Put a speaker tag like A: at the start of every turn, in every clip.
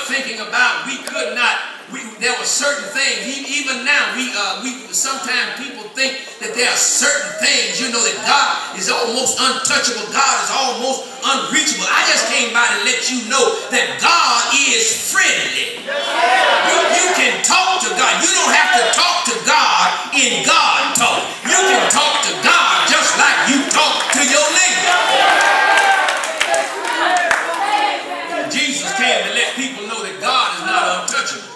A: thinking about we could not, there were certain things, even now, sometimes people think that there are certain things, you know, that God is almost untouchable, God is almost unreachable. I just came by to let you know that God is friendly. You can talk to God. You don't have to talk to God in God talk. You can talk to God just like you talk to your neighbor. Jesus came to let people know that God is not untouchable.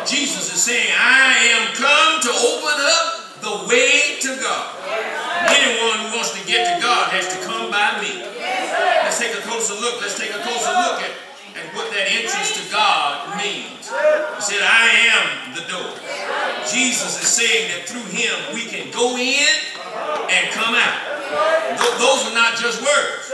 A: Jesus is saying, I am come to open up the way to God. Anyone who wants to get to God has to come by me. Let's take a closer look. Let's take a closer look at what that entrance to God means. He said, I am the door. Jesus is saying that through him we can go in and come out. Those are not just words.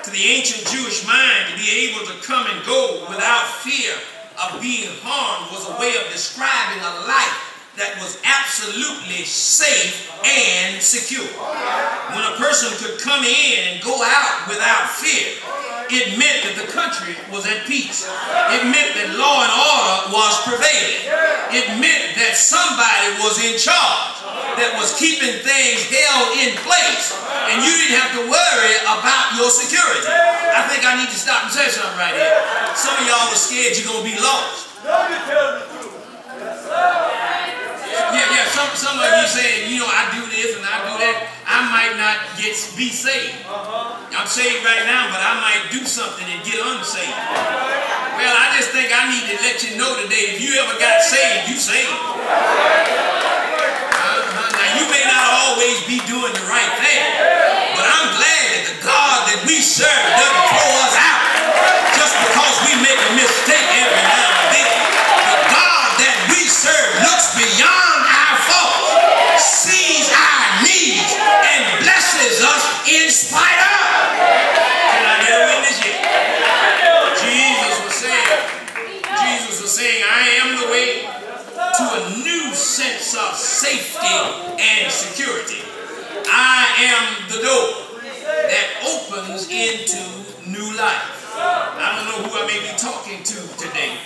A: To the ancient Jewish mind, to be able to come and go without fear of being harmed was a way of describing a life that was absolutely safe and secure. When a person could come in and go out without fear, it meant that the country was at peace. It meant that law and order was prevailing. It meant that somebody was in charge, that was keeping things held in place, and you didn't have to worry about your security. I think I need to stop and say something right here. Some of y'all are scared you're going to be lost. Yeah, some of you saying, you know, I do this and I do that. I might not be saved. I'm saved right now, but I might do something and get unsaved. Well, I just think I need to let you know today, if you ever got saved, you saved. Now, you may not always be doing the right thing, but I'm glad that the God that we serve doesn't throw us out just because we make a mistake every now and then. The God that we serve looks beyond our faults, sees our needs, and blesses us in spite of. Can I get a witness yet? Jesus was saying, I am the way to a new sense of safety and security. I am the door that opens into new life. I don't know who I may be talking to today,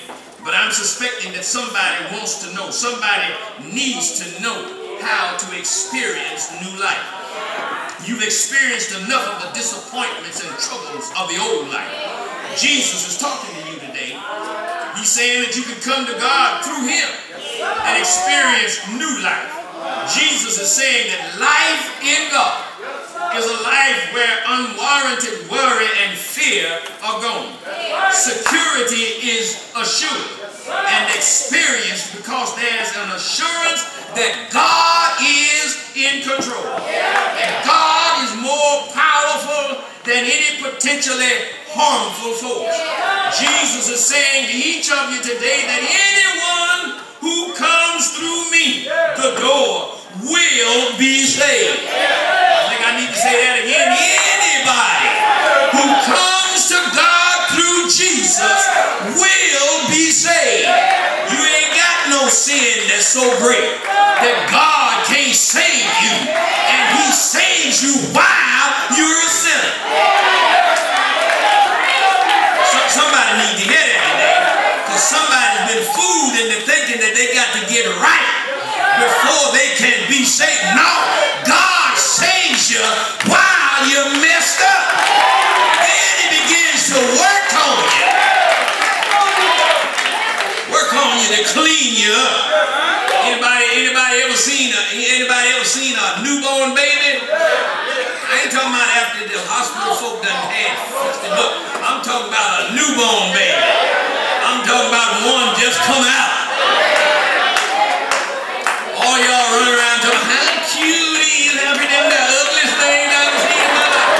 A: but I'm suspecting that somebody wants to know, somebody needs to know how to experience new life. You've experienced enough of the disappointments and troubles of the old life. Jesus is talking to you today. He's saying that you can come to God through him and experience new life. Jesus is saying that life in God is a life where unwarranted worry and fear are gone. Security is assured and experienced because there's an assurance that God is in control. And God is more powerful than any potentially harmful force. Jesus is saying to each of you today that anyone who comes through me, the door, will be saved. I think I need to say that again. Anybody who comes to God through Jesus will be saved. You ain't got no sin that's so great that God can't save you, and he saves you while you're a sinner. Somebody needs to hear that today, because somebody's been fooled into thinking that they got to get right before they can be saved. No, God saves you while you're messed up. Then he begins to work on you. Work on you to clean you up. Anybody ever seen a newborn baby? I ain't talking about after the hospital folk done had fixed it up. I'm talking about a newborn baby. I'm talking about one just come out. All y'all running around talking, how cute he is, every day, the ugliest thing I've ever seen in my life.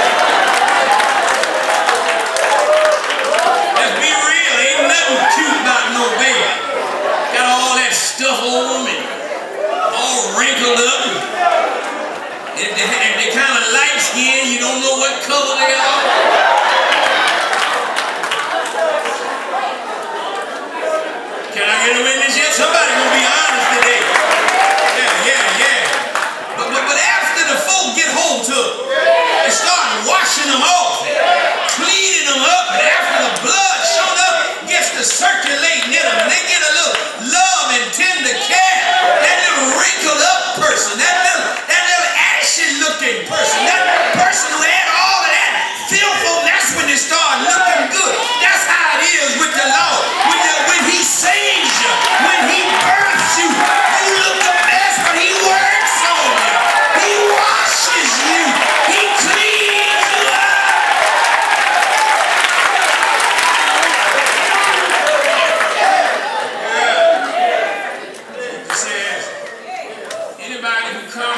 A: Let's be real, ain't nothing cute about no baby. Got all that stuff over them and all wrinkled up. And they kind of light skinned, you don't know what color they are. Can I get a witness yet? Somebody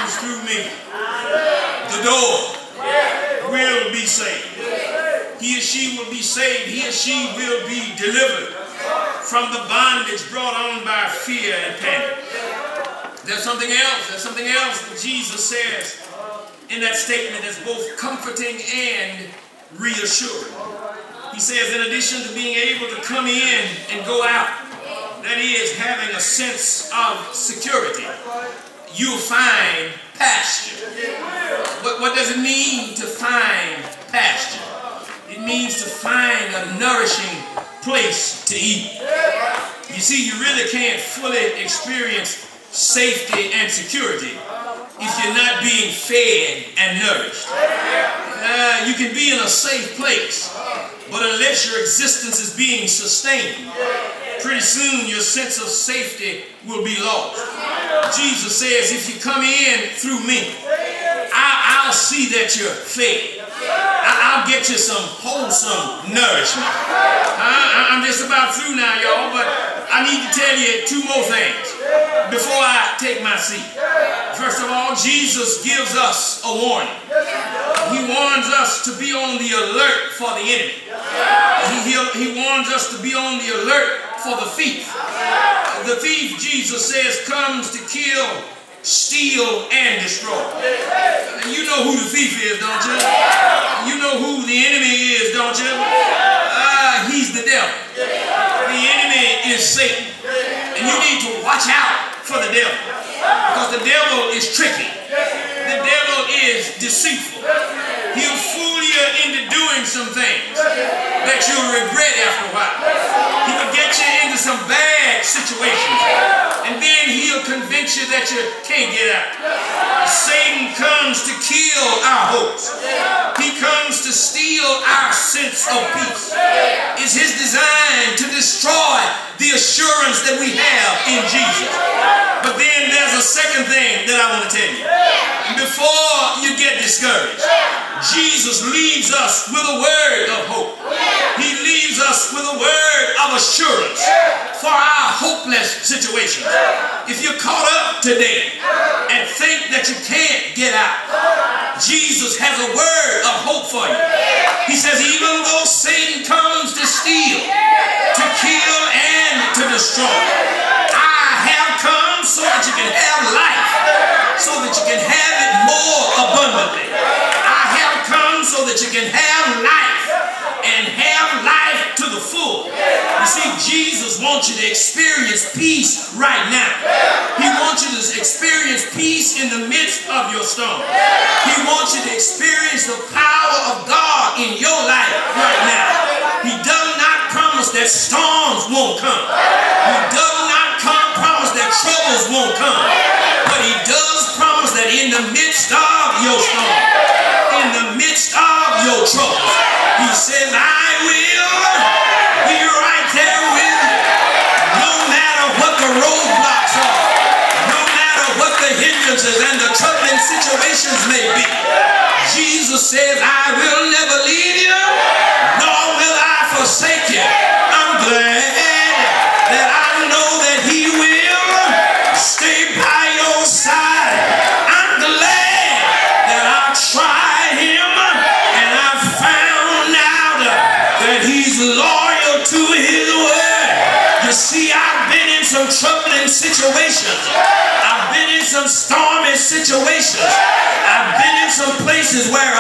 A: comes through me, the door will be saved. He or she will be saved. He or she will be delivered from the bondage brought on by fear and panic. There's something else. There's something else that Jesus says in that statement that's both comforting and reassuring. He says, in addition to being able to come in and go out, that is, having a sense of security, you'll find pasture. What does it mean to find pasture? It means to find a nourishing place to eat. You see, you really can't fully experience safety and security if you're not being fed and nourished. You can be in a safe place, but unless your existence is being sustained, pretty soon your sense of safety will be lost. Jesus says, if you come in through me, I'll see that you're fed. I'll get you some wholesome nourishment. I'm just about through now, y'all, but I need to tell you two more things before I take my seat. First of all, Jesus gives us a warning. He warns us to be on the alert for the enemy. He warns us to be on the alert for the thief. The thief, Jesus says, comes to kill, steal, and destroy. You know who the thief is, don't you? You know who the enemy is, don't you? He's the devil. The enemy is Satan. And you need to watch out for the devil, because the devil is tricky. The devil is deceitful. He'll fool you into doing some things that you'll regret after a while. He will get you into some bad situations, and then he'll convince you that you can't get out. Satan comes to kill our hopes. He comes to steal our sense of peace. It's his design to destroy the assurance that we have in Jesus. But then there's a second thing that I want to tell you. Before you get discouraged, Jesus leaves us with a word of hope. He leaves us with a word of assurance for our hopeless situations. If you're caught up today and think that you can't get out, Jesus has a word of hope for you. He says, even though Satan comes to steal, to kill, and to destroy, I have come so that you can have life, so that you can have it more abundantly. I have come so that you can have life, and have life to the full. You see, Jesus wants you to experience peace right now. He wants you to experience peace in the midst of your storm. He wants you to experience the power of God in your life right now. He does not promise that storms won't come. He does not promise that troubles won't come. But he does promise that in the midst of your storm, in the midst of your troubles, he says, I will be right there with you. No matter what the roadblocks are, no matter what the hindrances and the troubling situations may be, Jesus says, I will never leave you, nor will I forsake you. I'm glad that I know that he will stay by your side. I'm glad that I tried him and I found out that he's loyal to his word. You see, I've been in some troubling situations. I've been in some stormy situations. I've been in some places where